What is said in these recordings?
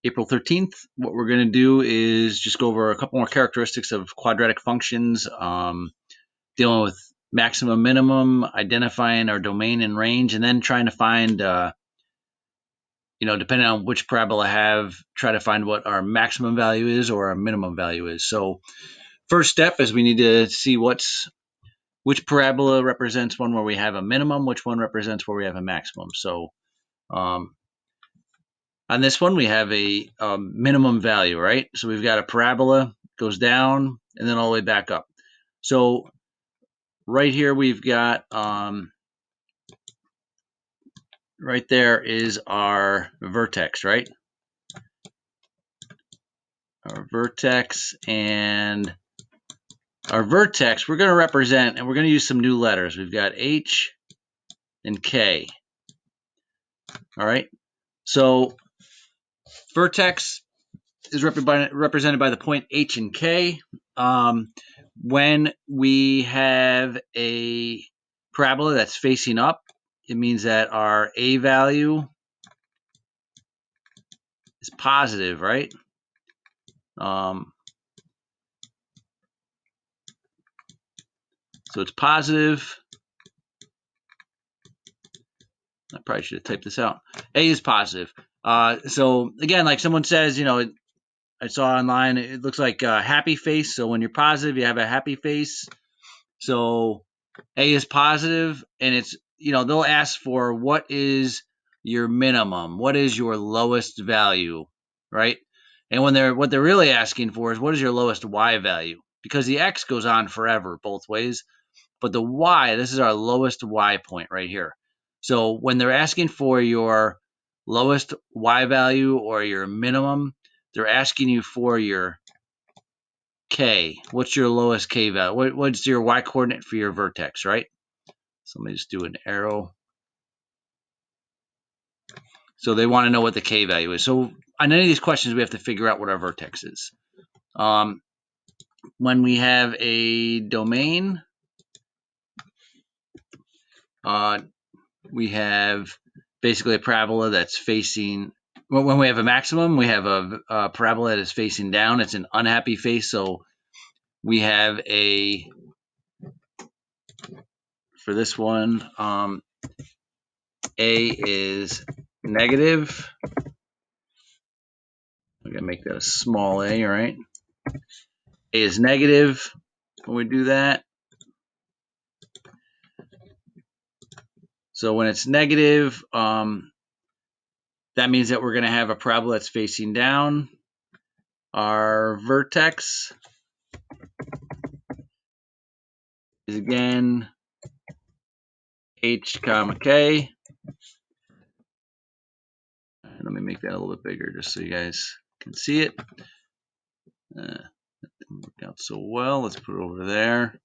April 13th. What we're going to do is just go over a couple more characteristics of quadratic functions, dealing with maximum, minimum, identifying our domain and range, and then trying to find, depending on which parabola I have, try to find what our maximum value is or our minimum value is. So first step is we need to see which parabola represents one where we have a minimum, which one represents where we have a maximum. So on this one, we have a minimum value, right? So we've got a parabola, goes down, and then all the way back up. So right here, we've got, right there is our vertex, right? Our vertex, and our vertex, we're going to represent, and we're going to use some new letters. We've got H and K. All right. So vertex is represented by the point H and K. When we have a parabola that's facing up, it means that our A value is positive, right? So it's positive. I probably should have typed this out. A is positive. So again, like someone says, I saw online, it looks like a happy face. So when you're positive, you have a happy face. So A is positive, and it's, they'll ask for what is your minimum? What is your lowest value, right? And what they're really asking for is what is your lowest Y value? Because the X goes on forever both ways, but the Y, this is our lowest Y point right here. So when they're asking for your lowest Y value or your minimum, they're asking you for your K. What's your lowest K value? What's your Y coordinate for your vertex, right? So let me just do an arrow. So they want to know what the K value is. So on any of these questions, we have to figure out what our vertex is. When we have a domain, we have basically a parabola that's facing, when we have a maximum, we have a parabola that is facing down. It's an unhappy face. So we have for this one, A is negative. I'm going to make that a small a, right? A is negative when we do that. So when it's negative, that means that we're going to have a parabola that's facing down. Our vertex is again H comma K. Let me make that a little bit bigger just so you guys can see it. That didn't work out so well. Let's put it over there.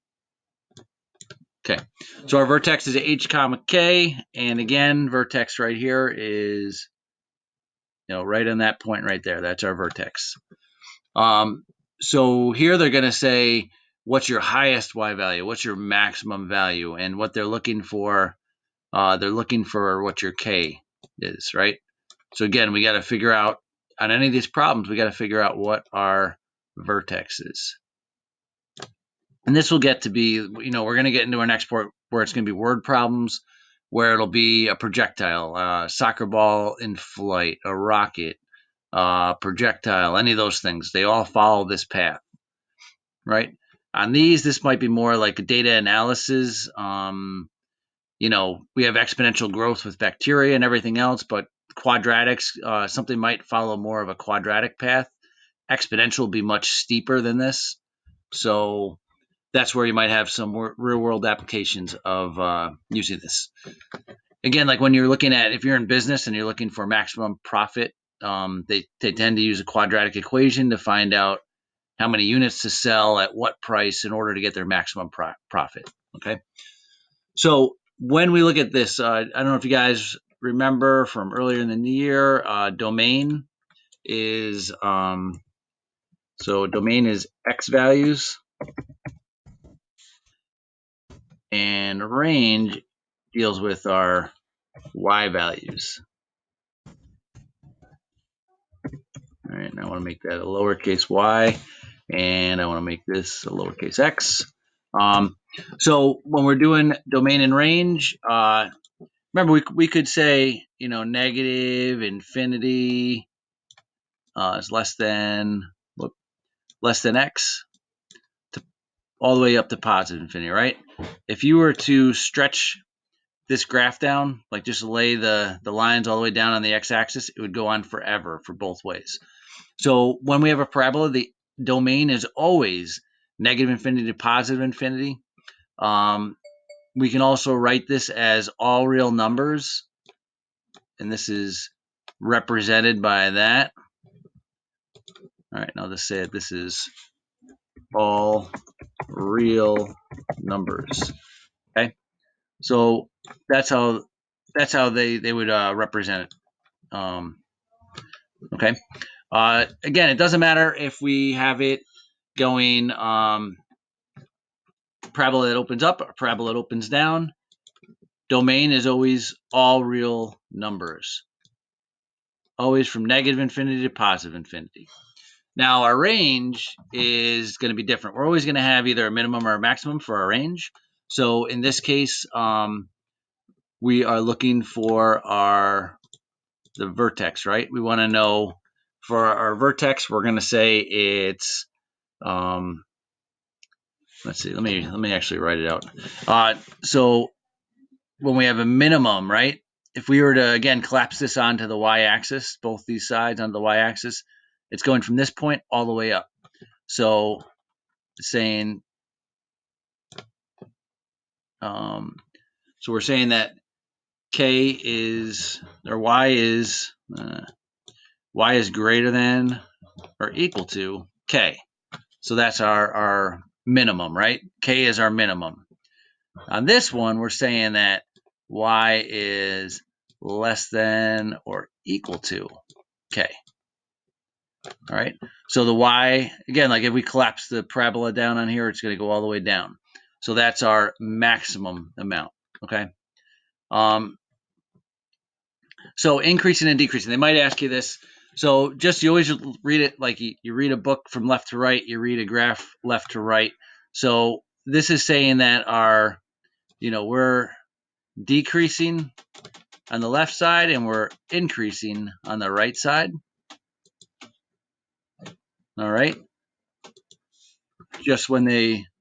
Okay, so our vertex is H comma K, and again, vertex right here is, right on that point right there. That's our vertex. So here they're going to say, what's your highest Y value? What's your maximum value? And what they're looking for what your K is, right? So again, we got to figure out, on any of these problems, we got to figure out what our vertex is. And this will get to be, we're going to get into our next part where it's going to be word problems, where it'll be a projectile, soccer ball in flight, a rocket, projectile, any of those things. They all follow this path, right? On these, this might be more like a data analysis. We have exponential growth with bacteria and everything else, but quadratics, something might follow more of a quadratic path. Exponential will be much steeper than this. So that's where you might have some real world applications of using this. Again, like when you're looking at, if you're in business and you're looking for maximum profit, they tend to use a quadratic equation to find out how many units to sell at what price in order to get their maximum profit. Okay. So when we look at this, I don't know if you guys remember from earlier in the year, domain is, so domain is X values, and range deals with our Y values. and I want to make that a lowercase y, and I want to make this a lowercase x. So when we're doing domain and range, remember we could say, negative infinity is less than x, all the way up to positive infinity, right? If you were to stretch this graph down, like just lay the lines all the way down on the x-axis, it would go on forever for both ways. So when we have a parabola, the domain is always negative infinity to positive infinity. We can also write this as all real numbers, and this is represented by that. All right, now let's say that this is all real numbers. Okay, so that's how they would represent it. Okay. Again, it doesn't matter if we have it going parabola that opens up or parabola that opens down. Domain is always all real numbers, always from negative infinity to positive infinity. Now, our range is going to be different. We're always going to have either a minimum or a maximum for our range. So in this case, we are looking for the vertex, right? We want to know for our vertex, we're going to say it's, let's see, let me actually write it out. So when we have a minimum, right? If we were to, again, collapse this onto the y-axis, both these sides onto the y-axis, it's going from this point all the way up. So saying, so we're saying that k is, or y is greater than or equal to k. So that's our minimum, right? K is our minimum. On this one, we're saying that y is less than or equal to k. All right. So the y, again, like if we collapse the parabola down on here, it's going to go all the way down. So that's our maximum amount. Okay. So increasing and decreasing. They might ask you this. So just you always read it like you read a book from left to right. You read a graph left to right. So this is saying that we're decreasing on the left side and we're increasing on the right side. All right. Just when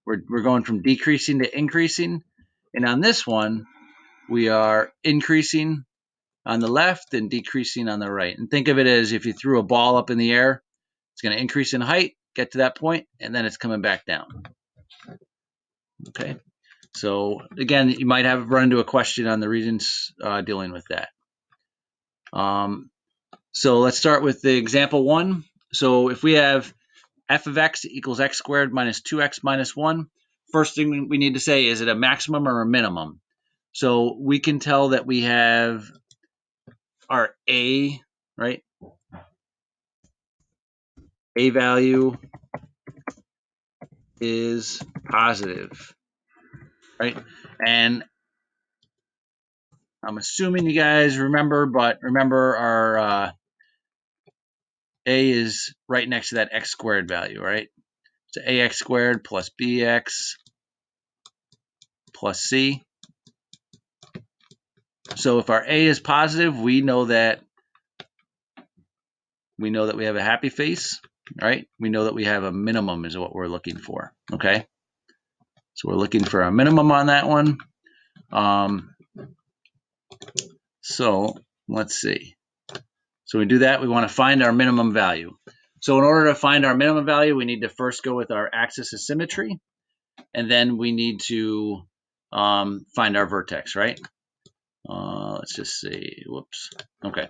we're going from decreasing to increasing. And on this one, we are increasing on the left and decreasing on the right. And think of it as if you threw a ball up in the air, it's going to increase in height, get to that point, and then it's coming back down. Okay. So again, you might have run into a question on the reasons dealing with that. So let's start with the example one. So if we have f of x equals x squared minus 2x minus 1, first thing we need to say, is it a maximum or a minimum? So we can tell that we have our a, right? A value is positive, right? And I'm assuming you guys remember, but remember our a is right next to that x squared value, right? So ax squared plus bx plus c. So if our a is positive, we know that we have a happy face, right? We know that we have a minimum is what we're looking for, okay? So we're looking for a minimum on that one. So let's see. So we do that. We want to find our minimum value. So in order to find our minimum value, we need to first go with our axis of symmetry, and then we need to find our vertex, right? Let's just see. Whoops. Okay.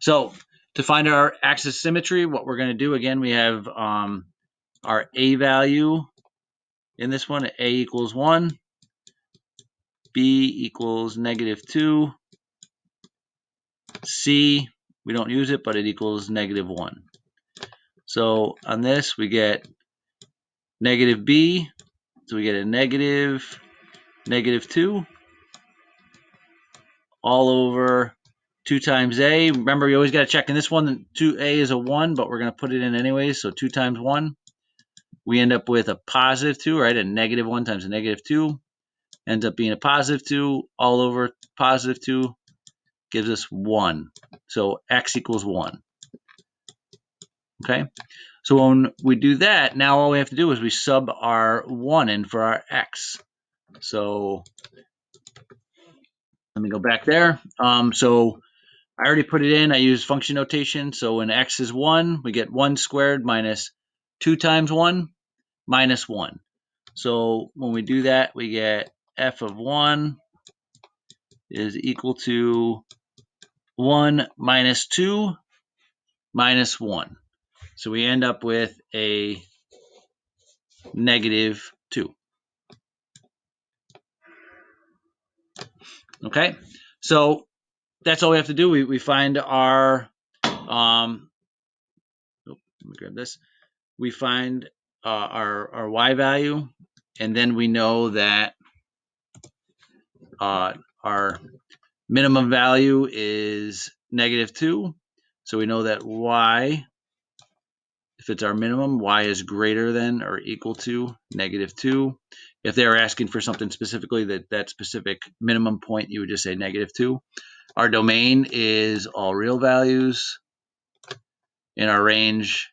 So to find our axis of symmetry, what we're going to do, again, we have our a value in this one. A equals 1, b equals -2, c, we don't use it, but it equals -1. So on this, we get negative b, so we get a -2 all over 2 times a. Remember, you always got to check in this one. 2a is a 1, but we're going to put it in anyways. So 2 times 1. We end up with a positive 2, right? A negative 1 times a negative 2 ends up being a positive 2 all over positive 2 gives us 1. So x equals 1. Okay? So when we do that, now all we have to do is we sub our 1 in for our x. So let me go back there. So I already put it in. I use function notation. So when x is 1, we get 1 squared minus 2 times 1 minus 1. So when we do that, we get f of 1 is equal to 1 minus 2 minus 1. So we end up with a negative 2. Okay, so that's all we have to do. We find our, let me grab this. We find our y value, and then we know that our minimum value is negative 2. So we know that y, if it's our minimum, y is greater than or equal to negative 2. If they were asking for something specifically, that specific minimum point, you would just say negative 2. Our domain is all real values in our range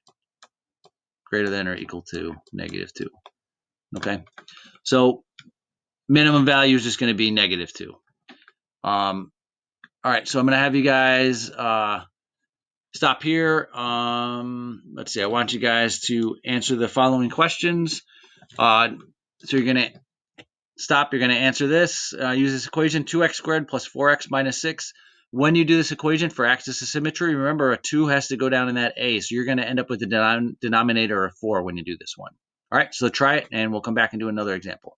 greater than or equal to negative 2. Okay, so minimum value is just going to be negative 2. All right, so I'm going to have you guys stop here. Let's see, I want you guys to answer the following questions. So you're going to stop, you're going to answer this. Use this equation, 2x squared plus 4x minus 6. When you do this equation for axis of symmetry, remember a 2 has to go down in that a, so you're going to end up with the denominator of 4 when you do this one. All right, so try it, and we'll come back and do another example.